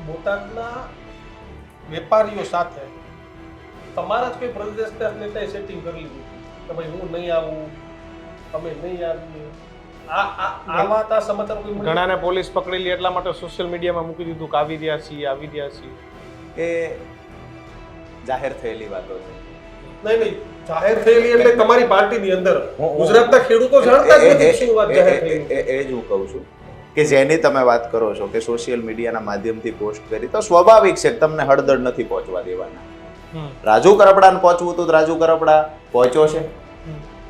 બોટાદના વેપારીઓ સાથે તમારા જ કોઈ પ્રદેશના નેતાએ સેટિંગ કરી લીધું કે ભાઈ હું નહીં આવું, અમે નહીં આવીએ, આ વાત આ સમાચાર કોઈ મળ્યા? ઘણાને પોલીસ પકડી લી એટલા માટે સોશિયલ મીડિયામાં મૂકી દીધું કે આવી રહ્યા છીએ, આવી રહ્યા છીએ. એ જાહેર થયેલી વાતો છે. નહીં, જાહેર થયેલી એટલે તમારી પાર્ટીની અંદર ગુજરાતના ખેડૂતો જાણતા જ નથી શું વાત જાહેર થયેલી. એ જ હું કહું છું કે જેની તમે વાત કરો છો કે સોશિયલ મીડિયાના માધ્યમથી પોસ્ટ કરી, તો સ્વાભાવિક છે કે તમને હળદર નથી પહોંચવા દેવાના. રાજુ કરપડાને પહોંચવું હતું, રાજુ કરપડા પહોંચ્યો છે.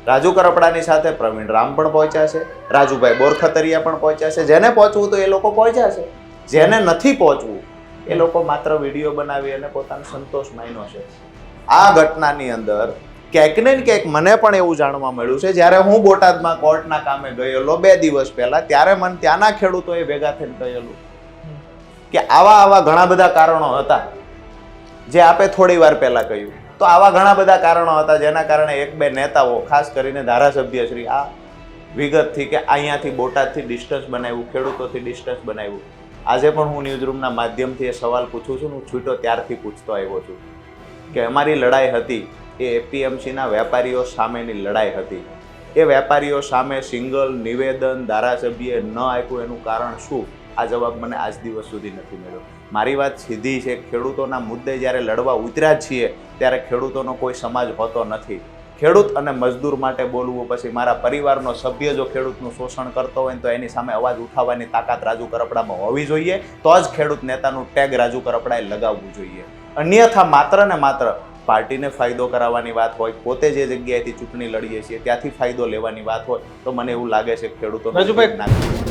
રાજુ કરપડાની સાથે પ્રવીણ રામ પણ પહોંચ્યા છે, રાજુભાઈ બોરખતરિયા પણ પહોંચ્યા છે. જેને પહોંચવું તો એ લોકો પહોંચ્યા છે. જેને નથી પહોંચવું એ લોકો માત્ર વિડીયો બનાવી અને પોતાનો સંતોષ માન્યો છે. આ ઘટનાની અંદર ક્યાંક ને ક્યાંક મને પણ એવું જાણવા મળ્યું છે, જ્યારે હું બોટાદમાં કોર્ટના કામે ગયેલો 2 દિવસ પહેલા, ત્યારે મને ત્યાંના ખેડૂતોએ ભેગા થઈને કહેલું કે આવા ઘણા બધા કારણો હતા જે આપે થોડી વાર પહેલા કહ્યું. તો આવા ઘણા બધા કારણો હતા જેના કારણે 1-2 નેતાઓ, ખાસ કરીને ધારાસભ્ય શ્રી, આ વિગતથી કે અહીંયાથી બોટાદથી ડિસ્ટન્સ બનાવ્યું, ખેડૂતોથી ડિસ્ટન્સ બનાવ્યું. આજે પણ હું ન્યૂઝરૂમના માધ્યમથી એ સવાલ પૂછું છું. હું છૂટો ત્યારથી પૂછતો આવ્યો છું કે અમારી લડાઈ હતી એ એપીએમસીના વેપારીઓ સામેની લડાઈ હતી. એ વેપારીઓ સામે સિંગલ નિવેદન ધારાસભ્યએ ન આપ્યું, એનું કારણ શું? આ જવાબ મને આજ દિવસ સુધી નથી મળ્યો. મારી વાત સીધી છે, ખેડૂતોના મુદ્દે જ્યારે લડવા ઉતર્યા છીએ ત્યારે ખેડૂતોનો કોઈ સમાજ હોતો નથી. ખેડૂત અને મજદૂર માટે બોલવું, પછી મારા પરિવારનો સભ્ય જો ખેડૂતનું શોષણ કરતો હોય તો એની સામે અવાજ ઉઠાવવાની તાકાત રાજુ કરપડામાં હોવી જોઈએ. તો જ ખેડૂત નેતાનું ટેગ રાજુ કરપડાએ લગાવવું જોઈએ. અન્યથા માત્ર ને માત્ર પાર્ટીને ફાયદો કરાવવાની વાત હોય, પોતે જે જગ્યાએથી ચૂંટણી લડીએ છીએ ત્યાંથી ફાયદો લેવાની વાત હોય, તો મને એવું લાગે છે કે ખેડૂતો રાજુભાઈ